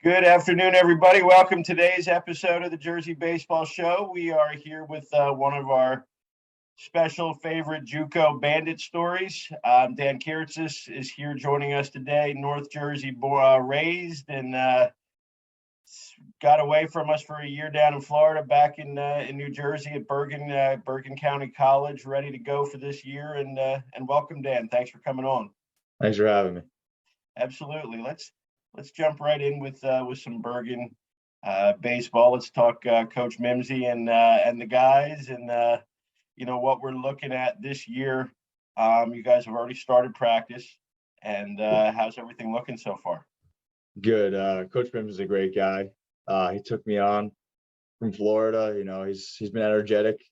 Good afternoon, everybody. Welcome to today's episode of the Jersey Baseball Show. We are here with one of our special favorite JUCO bandit stories. Dan Kiritsis is here joining us today. North Jersey raised and got away from us for a year down in Florida, back in New Jersey at Bergen County College, ready to go for this year. And welcome, Dan. Thanks for coming on. Thanks for having me. Absolutely. Let's jump right in with some Bergen baseball. Let's talk Coach Miceli and the guys, and what we're looking at this year. You guys have already started practice, and how's everything looking so far? Good. Coach Miceli is a great guy. He took me on from Florida. He's been energetic.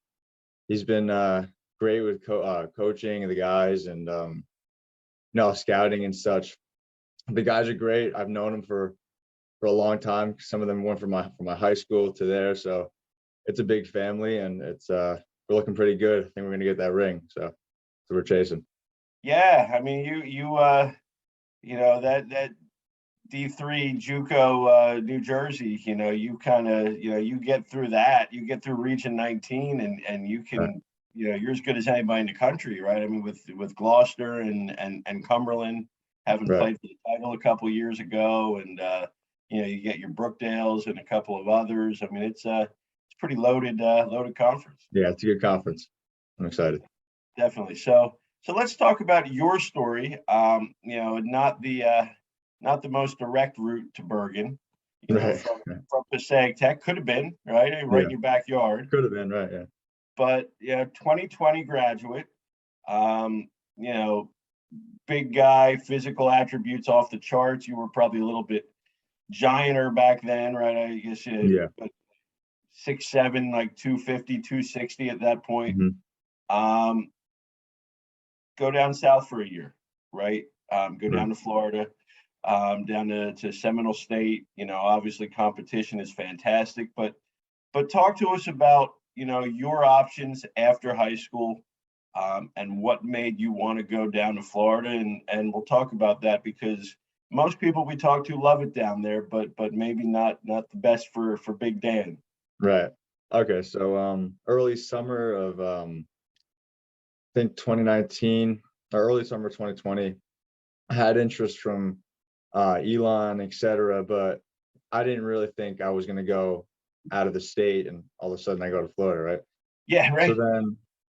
He's been great with coaching and the guys, and scouting and such. The guys are great. I've known them for a long time. Some of them went from my high school to there, so it's a big family, and it's we're looking pretty good. I think we're gonna get that ring, so we're chasing. Yeah, I mean, that D3 JUCO New Jersey. You kind of you get through that. You get through Region 19, and you can. Right. You're as good as anybody in the country, right? I mean, with Gloucester and Cumberland. Having played for the title a couple of years ago, and you get your Brookdales and a couple of others. I mean, it's pretty loaded conference. Yeah, it's a good conference. I'm excited. Definitely. So let's talk about your story. Not the most direct route to Bergen. Right. From Passaic Tech, could have been right in your backyard. Could have been, right? Yeah. But 2020 graduate. Big guy, physical attributes off the charts. You were probably a little bit gianter back then, right? I guess 6'7", like 250, 260 at that point. Mm-hmm. Go down south for a year, right? Go down to Florida, down to Seminole State. Obviously competition is fantastic, but talk to us about, your options after high school. And what made you want to go down to Florida, and we'll talk about that, because most people we talk to love it down there, but maybe not the best for Big Dan. Right. Okay. So early summer of I think 2019 or early summer 2020, I had interest from Elon, etc., but I didn't really think I was going to go out of the state, and all of a sudden I go to Florida, right? Yeah. Right.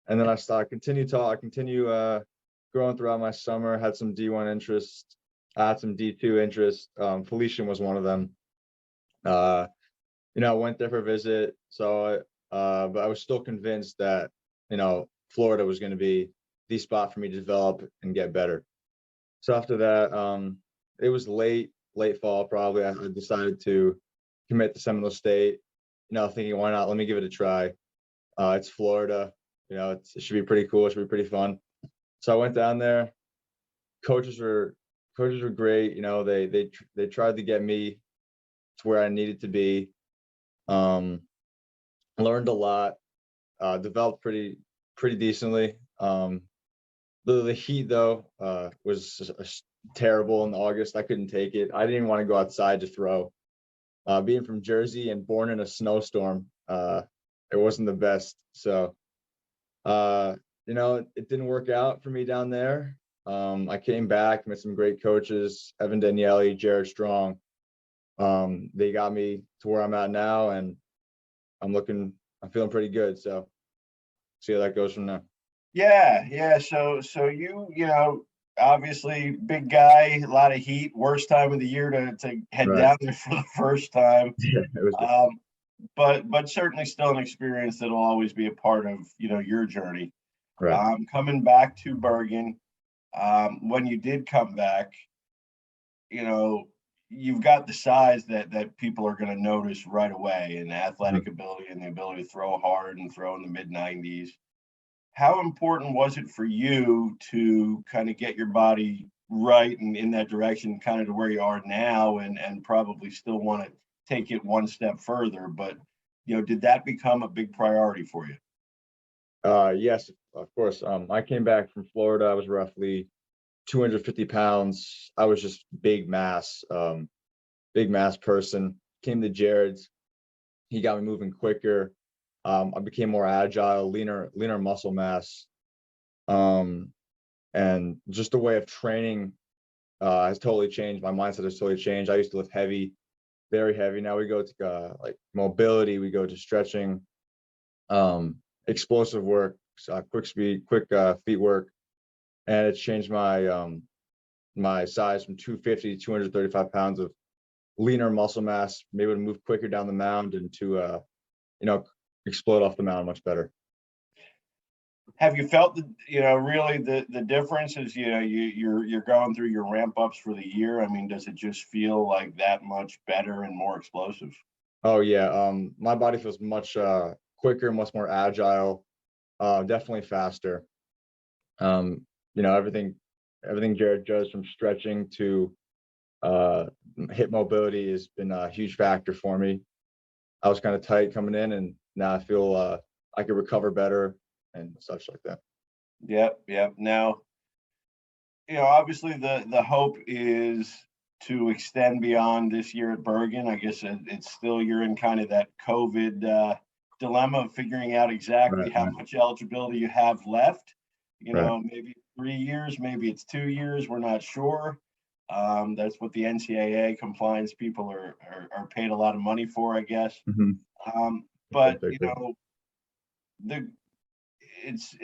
And then I continue growing throughout my summer. Had some D1 interest. I had some D2 interest. Felician was one of them. I went there for a visit. So, but I was still convinced that, Florida was going to be the spot for me to develop and get better. So after that, it was late fall probably. I decided to commit to Seminole State, thinking, why not? Let me give it a try. It's Florida. It should be pretty cool. It should be pretty fun. So I went down there. Coaches were great. They tried to get me to where I needed to be. Learned a lot. Developed pretty decently. The heat though was terrible in August. I couldn't take it. I didn't even want to go outside to throw. Being from Jersey and born in a snowstorm, it wasn't the best. So. It didn't work out for me down there. I came back, met some great coaches, Evan Daniele, Jared Strong. They got me to where I'm at now, and I'm feeling pretty good. So see how that goes from there. Yeah. So obviously big guy, a lot of heat, worst time of the year to head down there for the first time. Yeah, it was but certainly still an experience that'll always be a part of your journey. Right. Coming back to Bergen, when you did come back, you've got the size that people are going to notice right away, and athletic ability and the ability to throw hard and throw in the mid-90s. How important was it for you to kind of get your body right and in that direction, kind of to where you are now, and probably still want to take it one step further, but did that become a big priority for you? Yes, of course. I came back from Florida. I was roughly 250 pounds. I was just big mass. big mass person. Came to Jared's. He got me moving quicker. I became more agile, leaner muscle mass. And just the way of training has totally changed. My mindset has totally changed. I used to lift heavy, very heavy. Now we go to like mobility, we go to stretching, explosive work, quick feet work, and it's changed my size from 250 to 235 pounds of leaner muscle mass, able to move quicker down the mound and to explode off the mound much better. Have you felt really the difference is, you're going through your ramp ups for the year? I mean, does it just feel like that much better and more explosive? Oh yeah, my body feels much quicker, much more agile, definitely faster. Everything Jared does, from stretching to hip mobility, has been a huge factor for me. I was kind of tight coming in, and now I feel I can recover better and such like that. Yep. Now, obviously the hope is to extend beyond this year at Bergen. I guess it's still, you're in kind of that COVID dilemma of figuring out exactly how much eligibility you have left. Maybe 3 years, maybe it's 2 years. We're not sure. That's what the NCAA compliance people are paid a lot of money for, I guess. Mm-hmm. But it's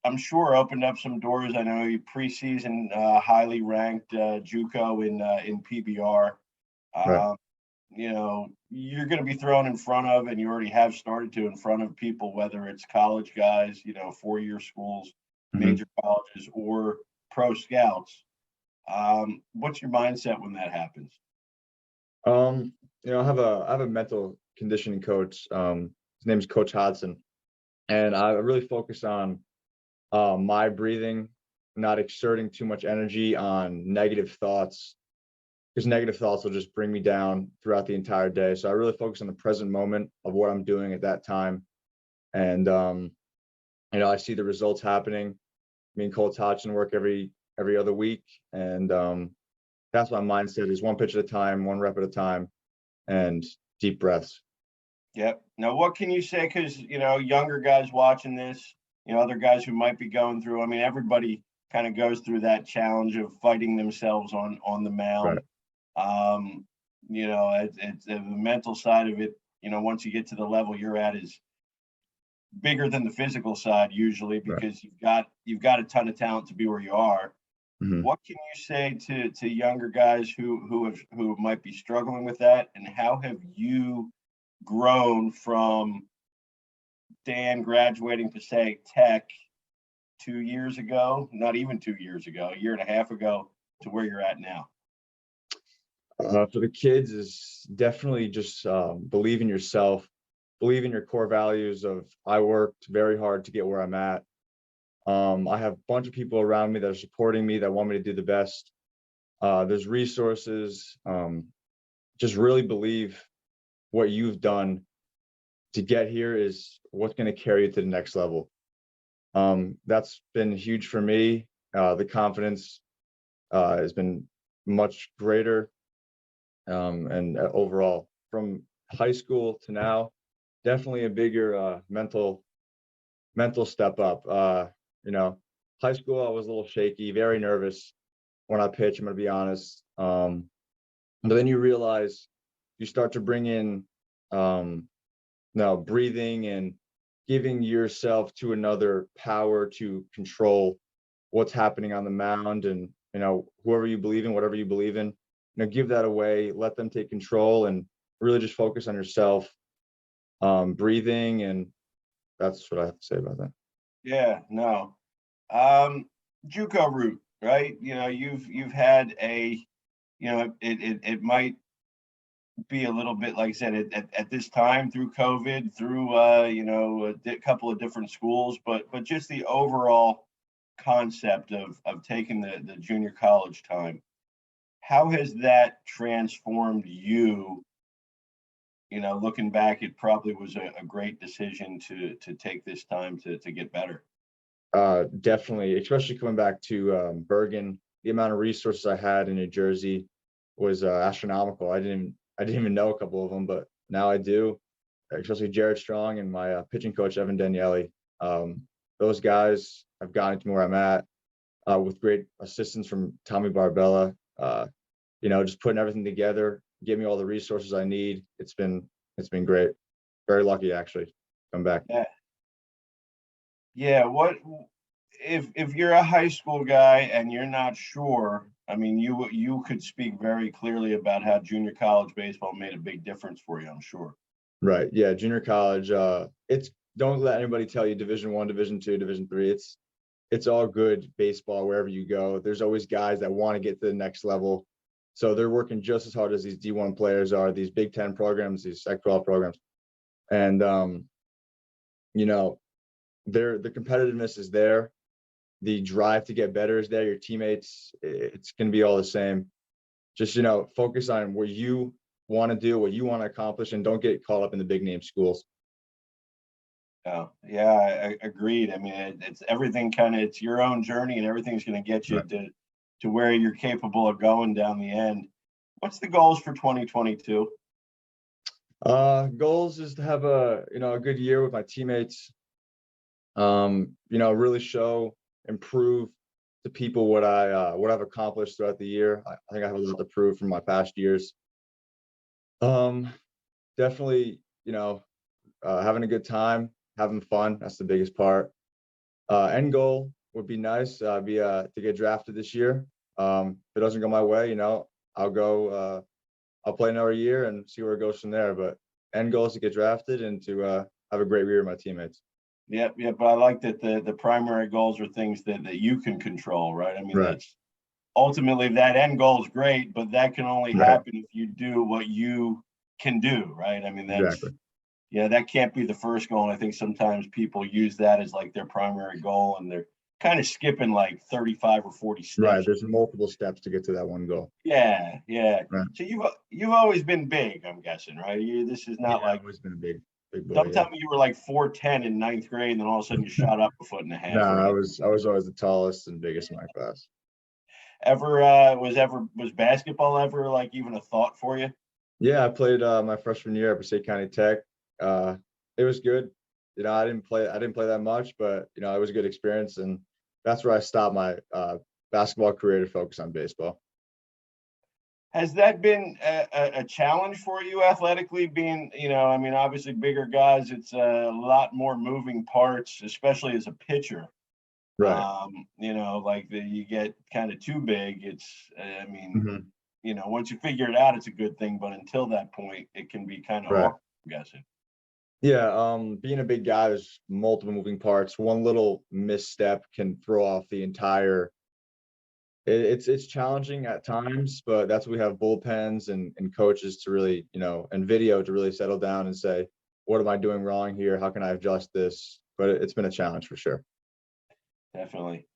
I'm sure opened up some doors. I know you preseason highly ranked JUCO in PBR. You're going to be thrown in front of, and you already have started to, in front of people, whether it's college guys, 4-year schools, major colleges, or pro scouts. What's your mindset when that happens? I have a mental conditioning coach. His name is Coach Hodson, and I really focus on my breathing, not exerting too much energy on negative thoughts, because negative thoughts will just bring me down throughout the entire day. So I really focus on the present moment of what I'm doing at that time. And, I see the results happening. Me and Coach Hodson work every other week. And that's my mindset, is one pitch at a time, one rep at a time, and deep breaths. Yep. Now, what can you say? Because, younger guys watching this, other guys who might be going through, I mean, everybody kind of goes through that challenge of fighting themselves on the mound. Right. It's the mental side of it, once you get to the level you're at, is bigger than the physical side usually, because you've got a ton of talent to be where you are. Mm-hmm. What can you say to younger guys who might be struggling with that, and how have you grown from Dan graduating Passaic Tech 2 years ago, not even 2 years ago, a year and a half ago, to where you're at now? For the kids, is definitely just believe in yourself, believe in your core values of, I worked very hard to get where I'm at. I have a bunch of people around me that are supporting me, that want me to do the best. There's resources. Just really believe what you've done to get here is what's going to carry you to the next level. That's been huge for me. The confidence has been much greater. And overall, from high school to now, definitely a bigger mental step up. High school, I was a little shaky, very nervous when I pitch, I'm going to be honest. But then you realize, you start to bring in breathing and giving yourself to another power to control what's happening on the mound. And, whoever you believe in, whatever you believe in, give that away, let them take control, and really just focus on yourself, breathing. And that's what I have to say about that. Yeah, no. JUCO route, right? You've had it might be a little bit, like I said, at this time, through COVID, through a couple of different schools, but just the overall concept of taking the junior college time. How has that transformed you? Looking back, it probably was a great decision to take this time to get better. Definitely, especially coming back to Bergen, the amount of resources I had in New Jersey, was astronomical. I didn't even know a couple of them, but now I do, especially Jared Strong and my pitching coach, Evan Daniele. Those guys have gotten to where I'm at with great assistance from Tommy Barbella. Just putting everything together, give me all the resources I need. It's been great. Very lucky, actually, to come back. Yeah. Yeah. What if you're a high school guy and you're not sure? I mean, you could speak very clearly about how junior college baseball made a big difference for you, I'm sure. Right. Yeah. Junior college. Don't let anybody tell you Division I, Division II, Division III. It's all good baseball wherever you go. There's always guys that want to get to the next level. So they're working just as hard as these D1 players are, these Big Ten programs, these Sec-12 programs. And, the competitiveness is there. The drive to get better is there. Your teammates, it's going to be all the same. Just, focus on what you want to do, what you want to accomplish, and don't get caught up in the big name schools. Oh, yeah, I agreed. I mean, it's everything it's your own journey, and everything's going to get you to where you're capable of going down the end. What's the goals for 2022? Goals is to have a good year with my teammates. Really improve to people what I've accomplished throughout the year. I think I have a lot to prove from my past years. Definitely, having a good time, having fun. That's the biggest part. End goal would be nice, to get drafted this year. If it doesn't go my way, I'll go, I'll play another year and see where it goes from there. But end goal is to get drafted and to have a great year with my teammates. Yeah, but I like that the primary goals are things that you can control, right? I mean, that's ultimately that end goal is great, but that can only happen if you do what you can do, right? I mean, that can't be the first goal. And I think sometimes people use that as like their primary goal, and they're kind of skipping like 35 or 40 steps. Right. There's multiple steps to get to that one goal. Yeah. Right. So you've always been big, I'm guessing, right? This is not I've always been a big boy. Don't tell me you were like 4'10" in ninth grade, and then all of a sudden you shot up a foot and a half. No, right? I was always the tallest and biggest in my class. Was basketball ever like even a thought for you? Yeah, I played my freshman year at Passaic County Tech. It was good. I didn't play that much, but it was a good experience, and that's where I stopped my basketball career to focus on baseball. Has that been a challenge for you athletically? Being, I mean, obviously bigger guys, it's a lot more moving parts, especially as a pitcher. Right. Like you get kind of too big. It's, I mean, Mm-hmm. Once you figure it out, it's a good thing. But until that point, it can be kind of Right. awkward, I'm guessing. Yeah. Being a big guy, there's multiple moving parts. One little misstep can throw off the entire. It's challenging at times, but that's what we have bullpens and coaches to really, and video to really settle down and say, what am I doing wrong here? How can I adjust this? But it's been a challenge for sure. Definitely.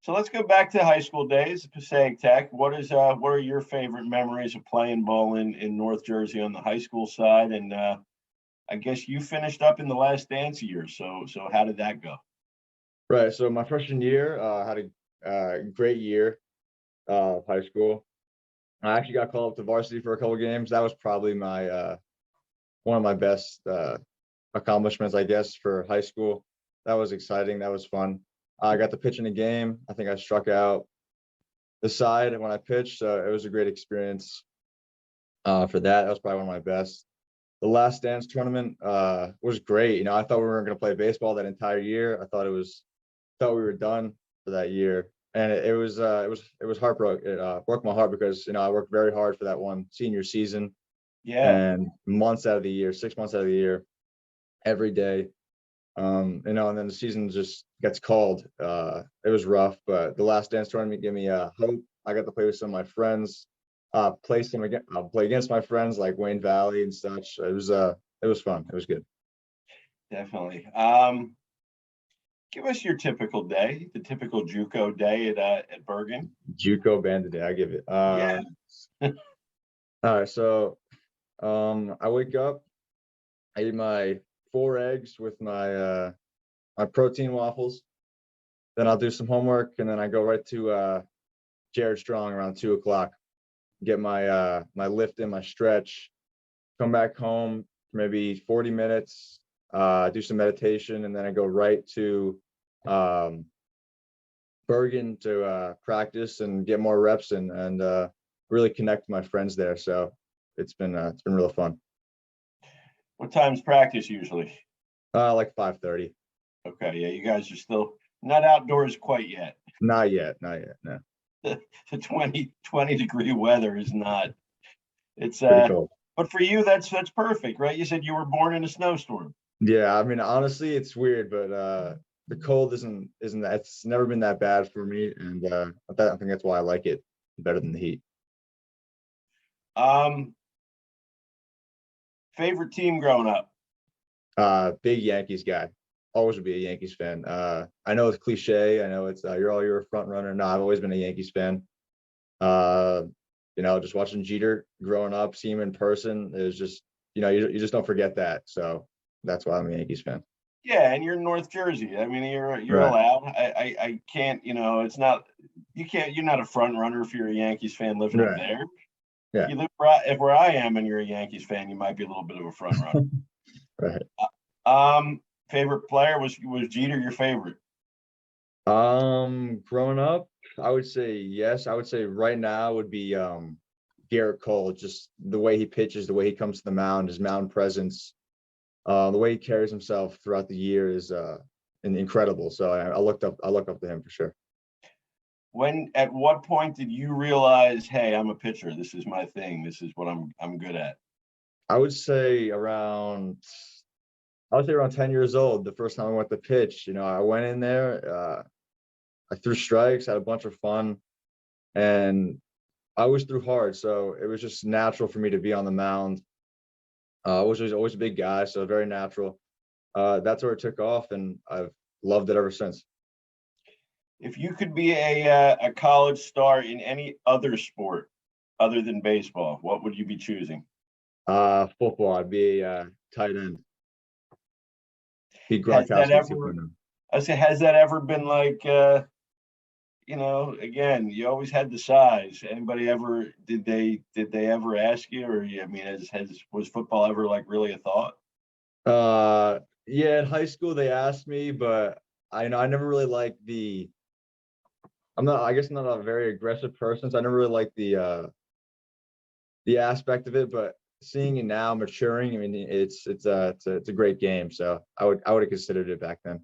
So let's go back to high school days, Passaic Tech. What are your favorite memories of playing ball in North Jersey on the high school side? And I guess you finished up in the Last Dance year. So how did that go? Right. So my freshman year, had a great year of high school. I actually got called up to varsity for a couple of games. That was probably my one of my best accomplishments, I guess, for high school. That was exciting. That was fun. I got to pitch in a game. I think I struck out the side when I pitched. So it was a great experience for that. That was probably one of my best. The Last Dance tournament was great. I thought we weren't going to play baseball that entire year. I thought we were done for that year. And it was heartbroken. It broke my heart because, I worked very hard for that one senior season. Yeah. And months out of the year, 6 months out of the year, every day. And then the season just gets called. It was rough, but the Last Dance tournament gave me hope. I got to play with some of my friends, play against my friends like Wayne Valley and such. It was fun. It was good. Definitely. Give us your typical day, the typical JUCO day at Bergen. JUCO bandit day, I give it. Yeah. All right, so I wake up, I eat my 4 eggs with my my protein waffles. Then I'll do some homework, and then I go right to Jared Strong around 2 o'clock. get my my lift in, my stretch, come back home, maybe 40 minutes, do some meditation, and then I go right to Bergen to practice and get more reps and really connect with my friends there. So it's been real fun. What time's practice usually? Like 5:30. Okay, yeah, you guys are still not outdoors quite yet. Not yet, no. The 20 degree weather is not. It's Pretty cold. but for you, that's perfect, right? You said you were born in a snowstorm. Yeah, I mean, honestly, it's weird, but the cold isn't that, it's never been that bad for me, and I think that's why I like it better than the heat. Favorite team growing up? Big Yankees guy. Always would be a Yankees fan. I know it's cliche. I know it's you're a front runner. No, I've always been a Yankees fan. Just watching Jeter growing up, seeing him in person is just, you just don't forget that. So that's why I'm a Yankees fan. Yeah, and you're in North Jersey. I mean, you're Right. allowed. I can't. It's not. You can't. You're not a front runner if you're a Yankees fan living up Right. there. Yeah. You live where I am, and you're a Yankees fan, you might be a little bit of a front runner. Right. Favorite player was Jeter your favorite? Growing up, I would say yes. I would say right now would be Garrett Cole. Just the way he pitches, the way he comes to the mound, his mound presence, the way he carries himself throughout the year is incredible. So I look up to him for sure. At what point did you realize, hey, I'm a pitcher, this is my thing, this is what I'm good at? I would say around 10 years old, the first time I went to pitch. I went in there, I threw strikes, had a bunch of fun, and I always threw hard, so it was just natural for me to be on the mound. I was always a big guy, so very natural. That's where it took off, and I've loved it ever since. If you could be a college star in any other sport other than baseball, what would you be choosing? Football. I'd be a tight end. Be Has that Gronkowski ever, 2.0. I say, has that ever been like, again, you always had the size. Anybody ever, did they ever ask you, or, I mean, was football ever like really a thought? Yeah, in high school they asked me, but I never really liked I guess I'm not a very aggressive person, so I never really liked the aspect of it. But seeing it now, maturing, I mean, it's a great game. So I would have considered it back then.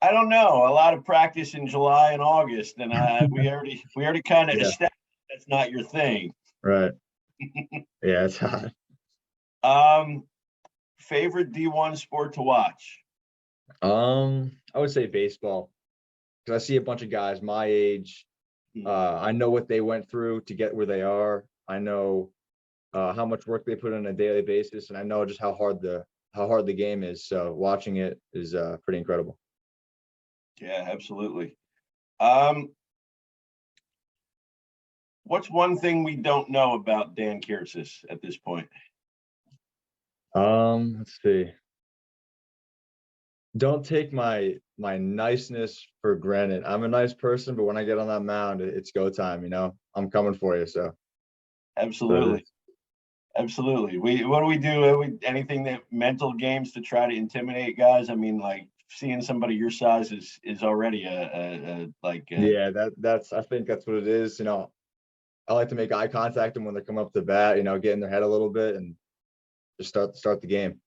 I don't know. A lot of practice in July and August, and we already kind of Yeah. established that's not your thing. Right. Yeah, it's hot. Favorite D1 sport to watch? I would say baseball, because I see a bunch of guys my age. I know what they went through to get where they are. I know how much work they put on a daily basis, and I know just how hard the game is. So watching it is pretty incredible. Yeah, absolutely. What's one thing we don't know about Dan Kiritsis at this point? Let's see. Don't take my niceness for granted. I'm a nice person, but when I get on that mound, it's go time. I'm coming for you. So Absolutely. Absolutely. What do we do? Anything that mental games to try to intimidate guys? I mean, like seeing somebody your size is already yeah, I think that's what it is. I like to make eye contact and when they come up to bat, get in their head a little bit and just start the game.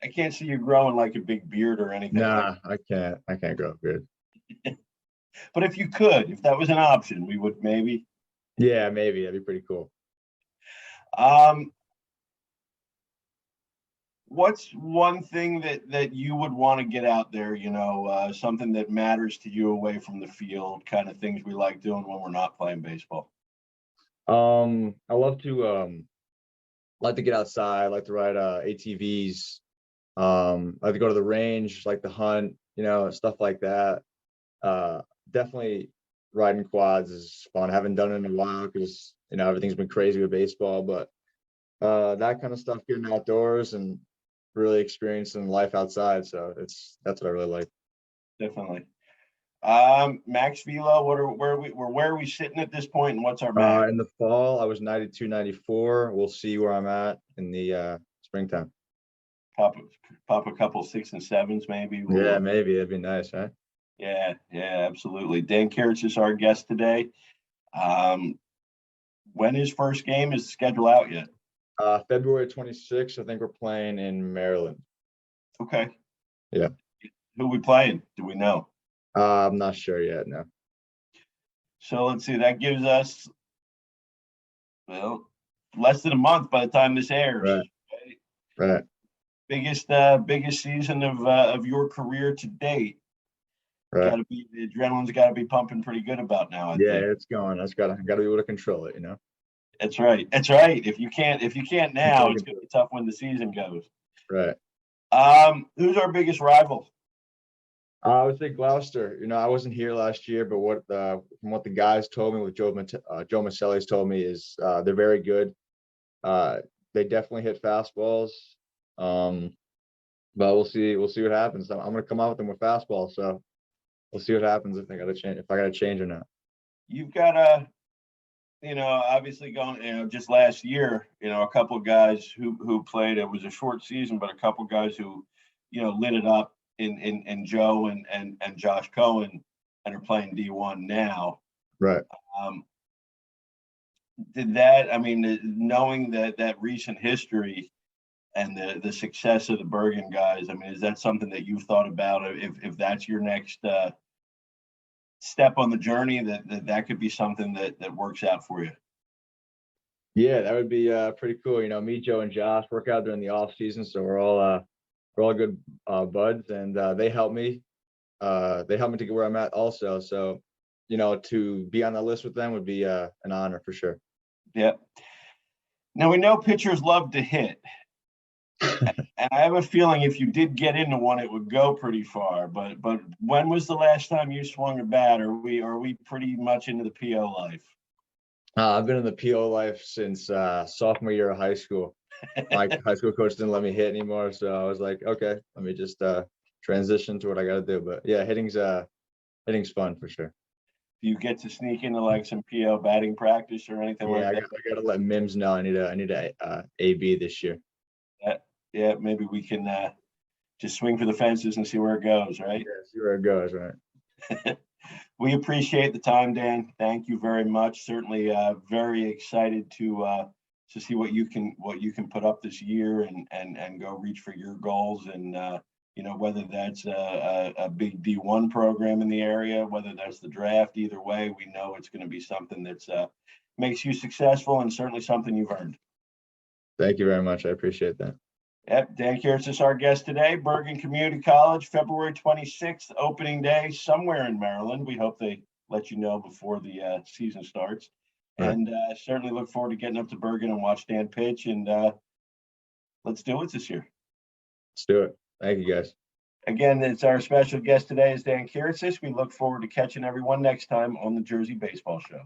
I can't see you growing like a big beard or anything. Nah, I can't grow a beard. But if you could, if that was an option, we would maybe. Yeah, maybe that'd be pretty cool. What's one thing that you would want to get out there, something that matters to you away from the field, kind of things we like doing when we're not playing baseball? I love to like to get outside, like to ride ATVs, like to go to the range, like to hunt, stuff like that. Definitely riding quads is fun. I haven't done it in a while because everything's been crazy with baseball, but that kind of stuff, getting outdoors and really experiencing life outside. So that's what I really like. Definitely. Max velo, where are we sitting at this point, and what's our max? In the fall, I was 92, 94. We'll see where I'm at in the springtime. Pop a couple 6 and 7s, maybe. Yeah, maybe that'd be nice, huh? Yeah, absolutely. Dan Kiritsis is our guest today. When his first game is scheduled out yet? February 26th. I think we're playing in Maryland. Okay. Yeah. Who we playing? Do we know? I'm not sure yet. No. So let's see. That gives us, well, less than a month by the time this airs. Right. Biggest season of your career to date. Right. The adrenaline's got to be pumping pretty good about now. I think. It's going. I got to be able to control it. That's right. If you can't now, it's going to be tough when the season goes. Right. Who's our biggest rival? I would say Gloucester. I wasn't here last year, but from what the guys told me, what Joe Miceli told me is they're very good. They definitely hit fastballs. But we'll see what happens. I'm going to come out with them with fastballs, so we'll see what happens if I got to change or not. You've got obviously going, just last year, a couple of guys who played. It was a short season, but a couple of guys who, lit it up in Joe and Josh Cohen, and are playing D1 now. Right. Knowing that recent history and the success of the Bergen guys, is that something that you've thought about? If that's your next step on the journey, that could be something that works out for you? Yeah, that would be pretty cool. Me, Joe, and Josh work out during the off season, so we're all good buds, and they help me. They help me to get where I'm at also. So, to be on the list with them would be an honor for sure. Yeah. Now we know pitchers love to hit. And I have a feeling if you did get into one, it would go pretty far. But when was the last time you swung a bat? Are we pretty much into the PO life? I've been in the PO life since sophomore year of high school. My high school coach didn't let me hit anymore, so I was like, okay, let me just transition to what I got to do. But yeah, hitting's fun for sure. Do you get to sneak into like some PO batting practice or anything like that? I got to let Mims know I need a AB this year. Yeah, maybe we can just swing for the fences and see where it goes, right? Yeah, see where it goes, right? We appreciate the time, Dan. Thank you very much. Certainly very excited to see what you can put up this year and go reach for your goals, and whether that's a big D1 program in the area, whether that's the draft, either way, we know it's going to be something that's makes you successful, and certainly something you've earned. Thank you very much. I appreciate that. Yep, Dan Kiritsis, our guest today. Bergen Community College, February 26th, opening day somewhere in Maryland. We hope they let you know before the season starts. Right. And certainly look forward to getting up to Bergen and watch Dan pitch. And let's do it this year. Let's do it. Thank you, guys. Again, it's our special guest today is Dan Kiritsis. We look forward to catching everyone next time on the Jersey Baseball Show.